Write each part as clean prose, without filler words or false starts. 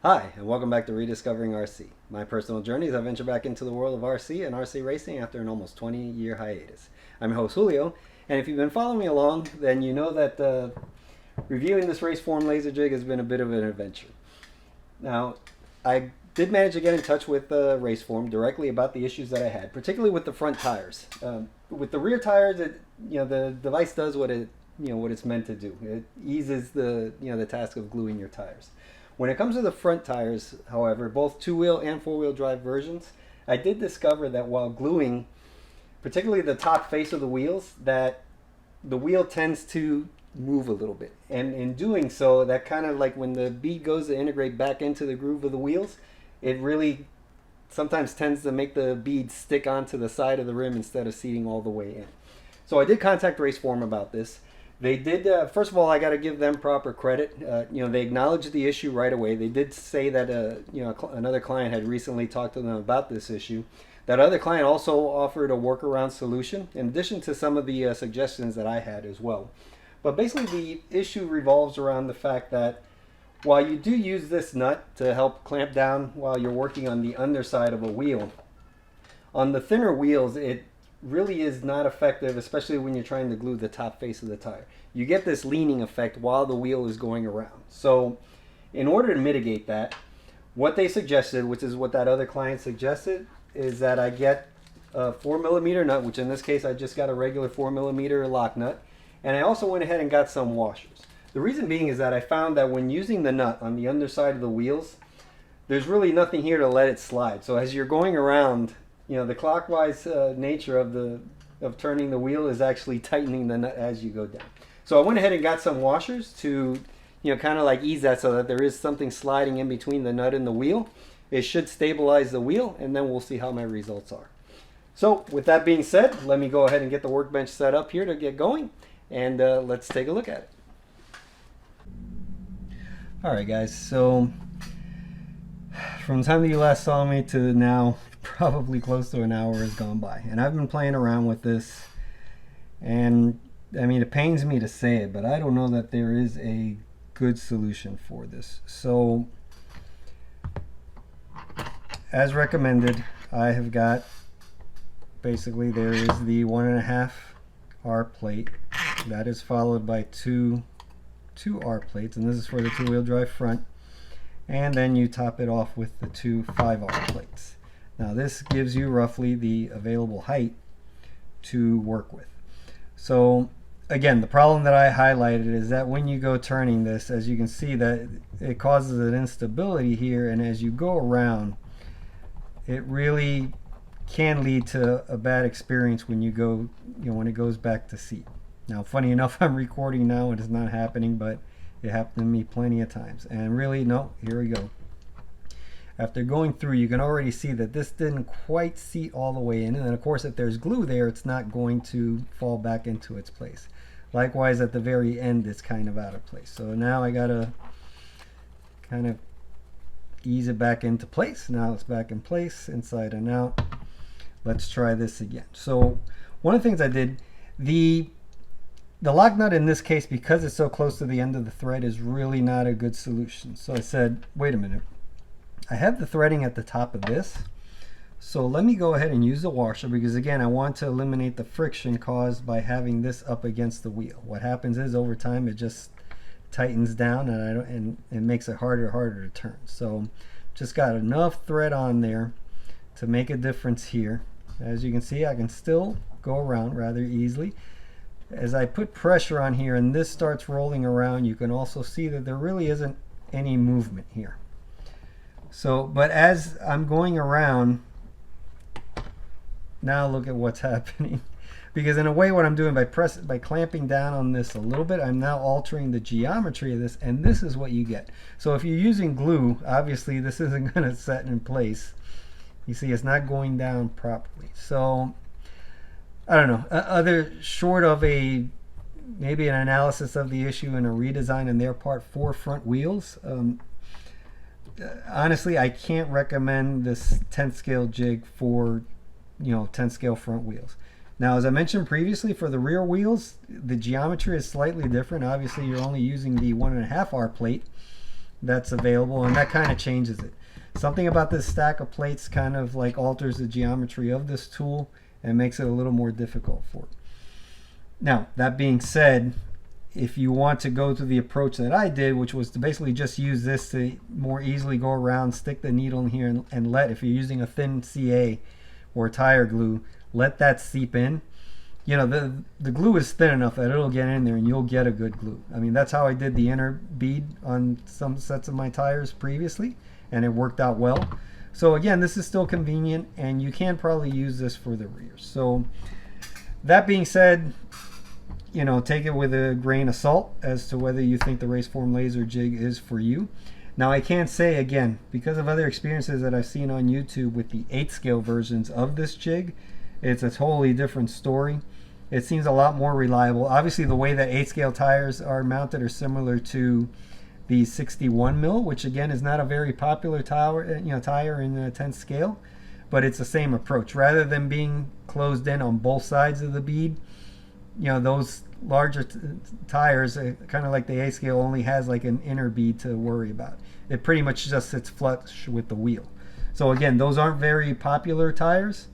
Hi, and welcome back to Rediscovering RC. My personal journey as I venture back into the world of RC and RC racing after an almost 20-year hiatus. I'm your host Julio, and if you've been following me along, then you know that reviewing this Raceform Lazer Jig has been a bit of an adventure. Now, I did manage to get in touch with Raceform directly about the issues that I had, particularly with the front tires. With the rear tires, the device does what it's meant to do. It eases the task of gluing your tires. When it comes to the front tires, however, both two-wheel and four-wheel drive versions, I did discover that while gluing, particularly the top face of the wheels, that the wheel tends to move a little bit. And in doing so, that kind of like when the bead goes to integrate back into the groove of the wheels, it really sometimes tends to make the bead stick onto the side of the rim instead of seating all the way in. So I did contact Raceform about this. They did, first of all, I got to give them proper credit. They acknowledged the issue right away. They did say that, another client had recently talked to them about this issue. That other client also offered a workaround solution, in addition to some of the suggestions that I had as well. But basically, the issue revolves around the fact that while you do use this nut to help clamp down while you're working on the underside of a wheel, on the thinner wheels, it really is not effective, especially when you're trying to glue the top face of the tire. You get this leaning effect while the wheel is going around. So in order to mitigate that, what they suggested, which is what that other client suggested, is that I get a 4mm nut, which in this case I just got a regular 4mm lock nut, and I also went ahead and got some washers. The reason being is that I found that when using the nut on the underside of the wheels, there's really nothing here to let it slide. So as you're going around, the clockwise nature of turning the wheel is actually tightening the nut as you go down. So I went ahead and got some washers to, kind of like ease that so that there is something sliding in between the nut and the wheel. It should stabilize the wheel, and then we'll see how my results are. So with that being said, let me go ahead and get the workbench set up here to get going, and let's take a look at it. All right, guys, so from the time that you last saw me to now, probably close to an hour has gone by, and I've been playing around with this, and I mean, it pains me to say it, but I don't know that there is a good solution for this. So as recommended, I have got, basically there is the 1.5 R plate that is followed by two R plates, and this is for the two-wheel drive front, and then you top it off with the two 5R plates. Now this gives you roughly the available height to work with. So again, the problem that I highlighted is that when you go turning this, as you can see, that it causes an instability here, and as you go around, it really can lead to a bad experience when you go, when it goes back to seat. Now, funny enough, I'm recording now, it is not happening, but it happened to me plenty of times. And really, no, here we go. After going through, you can already see that this didn't quite seat all the way in, and then of course if there's glue there, it's not going to fall back into its place. Likewise, at the very end, it's kind of out of place. So now I gotta kind of ease it back into place. Now it's back in place, inside and out. Let's try this again. So one of the things I did, the lock nut in this case, because it's so close to the end of the thread, is really not a good solution. So I said, wait a minute. I have the threading at the top of this, so let me go ahead and use the washer, because again, I want to eliminate the friction caused by having this up against the wheel. What happens is over time it just tightens down, and it makes it harder and harder to turn. So just got enough thread on there to make a difference here. As you can see, I can still go around rather easily. As I put pressure on here and this starts rolling around, you can also see that there really isn't any movement here. So, but as I'm going around, now look at what's happening. Because in a way, what I'm doing by clamping down on this a little bit, I'm now altering the geometry of this, and this is what you get. So if you're using glue, obviously this isn't going to set in place. You see, it's not going down properly. So I don't know, other short of maybe an analysis of the issue and a redesign on their part for front wheels, honestly, I can't recommend this 10th scale jig for 10th scale front wheels. Now, as I mentioned previously, for the rear wheels, the geometry is slightly different. Obviously, you're only using the 1.5 R plate, that's available, and that kind of changes it. Something about this stack of plates kind of like alters the geometry of this tool and makes it a little more difficult for it. Now, that being said, if you want to go to the approach that I did, which was to basically just use this to more easily go around, stick the needle in here, and let, if you're using a thin CA or tire glue, let that seep in. You know, the glue is thin enough that it'll get in there and you'll get a good glue. I mean, that's how I did the inner bead on some sets of my tires previously, and it worked out well. So again, this is still convenient, and you can probably use this for the rears. So that being said, you know, take it with a grain of salt as to whether you think the Raceform Lazer Jig is for you. Now, I can't say, again, because of other experiences that I've seen on YouTube with the 8 scale versions of this jig, it's a totally different story. It seems a lot more reliable. Obviously, the way that 8 scale tires are mounted are similar to the 61 mil, which again is not a very popular tire in the 10th scale, but it's the same approach. Rather than being closed in on both sides of the bead, you know, those larger tires, kind of like the 8 scale, only has like an inner bead to worry about. It pretty much just sits flush with the wheel. So again, those aren't very popular tires,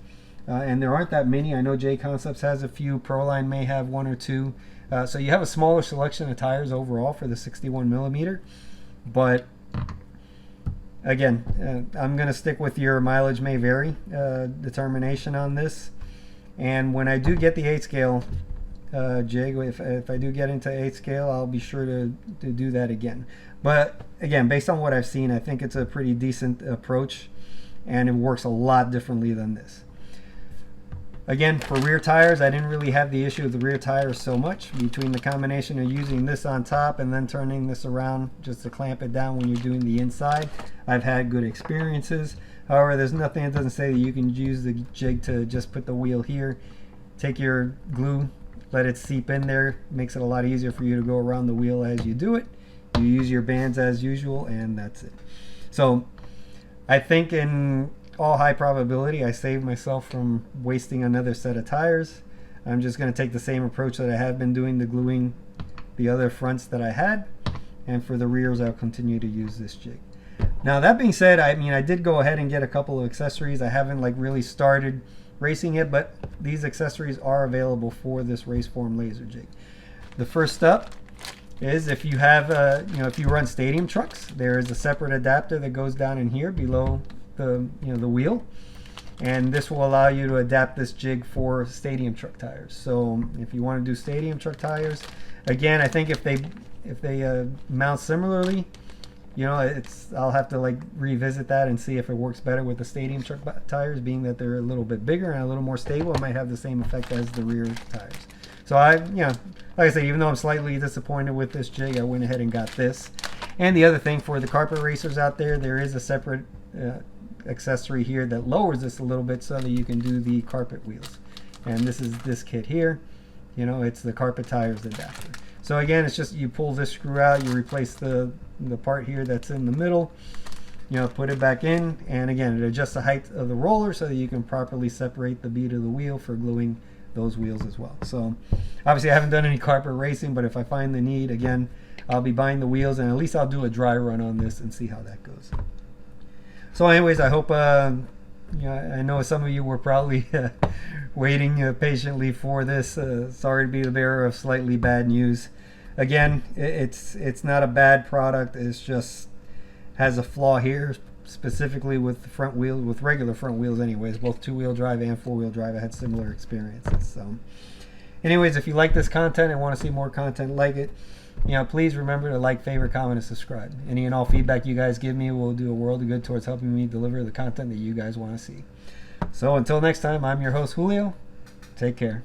and there aren't that many. I know J Concepts has a few, Proline may have 1 or 2. So you have a smaller selection of tires overall for the 61 millimeter, but again, I'm going to stick with your mileage may vary determination on this. And when I do get the 8 scale jig, if I do get into 8 scale, I'll be sure to do that again. But again, based on what I've seen, I think it's a pretty decent approach, and it works a lot differently than this. Again, for rear tires, I didn't really have the issue of the rear tires so much. Between the combination of using this on top and then turning this around just to clamp it down when you're doing the inside, I've had good experiences. However, there's nothing that doesn't say that you can use the jig to just put the wheel here, take your glue, let it seep in there. Makes it a lot easier for you to go around the wheel as you do it. You use your bands as usual, and that's it. So I think in all high probability, I saved myself from wasting another set of tires. I'm just going to take the same approach that I have been doing to gluing the other fronts that I had, and for the rears I'll continue to use this jig. Now, that being said, I mean, I did go ahead and get a couple of accessories. I haven't like really started racing it, but these accessories are available for this Raceform Lazer Jig. The first up is if you have if you run stadium trucks, there is a separate adapter that goes down in here below the wheel, and this will allow you to adapt this jig for stadium truck tires. So if you want to do stadium truck tires, again, I think if they mount similarly, you know, I'll have to like revisit that and see if it works better with the stadium truck tires, being that they're a little bit bigger and a little more stable. It might have the same effect as the rear tires. So like I said, even though I'm slightly disappointed with this jig, I went ahead and got this. And the other thing, for the carpet racers out there is a separate accessory here that lowers this a little bit so that you can do the carpet wheels. And this is this kit here. You know, it's the carpet tires adapter. So again, it's just you pull this screw out, you replace the part here that's in the middle, you know, put it back in, and again, it adjusts the height of the roller so that you can properly separate the bead of the wheel for gluing those wheels as well. So obviously I haven't done any carpet racing, but if I find the need, again, I'll be buying the wheels, and at least I'll do a dry run on this and see how that goes. So anyways, I hope I know some of you were probably waiting patiently for this. Sorry to be the bearer of slightly bad news. Again, it's not a bad product. It's just has a flaw here, specifically with the front wheel, with regular front wheels anyways, both 2-wheel drive and 4-wheel drive. I had similar experiences. So anyways, if you like this content and want to see more content like it, you know, please remember to like, favorite, comment, and subscribe. Any and all feedback you guys give me will do a world of good towards helping me deliver the content that you guys want to see. So until next time, I'm your host, Julio. Take care.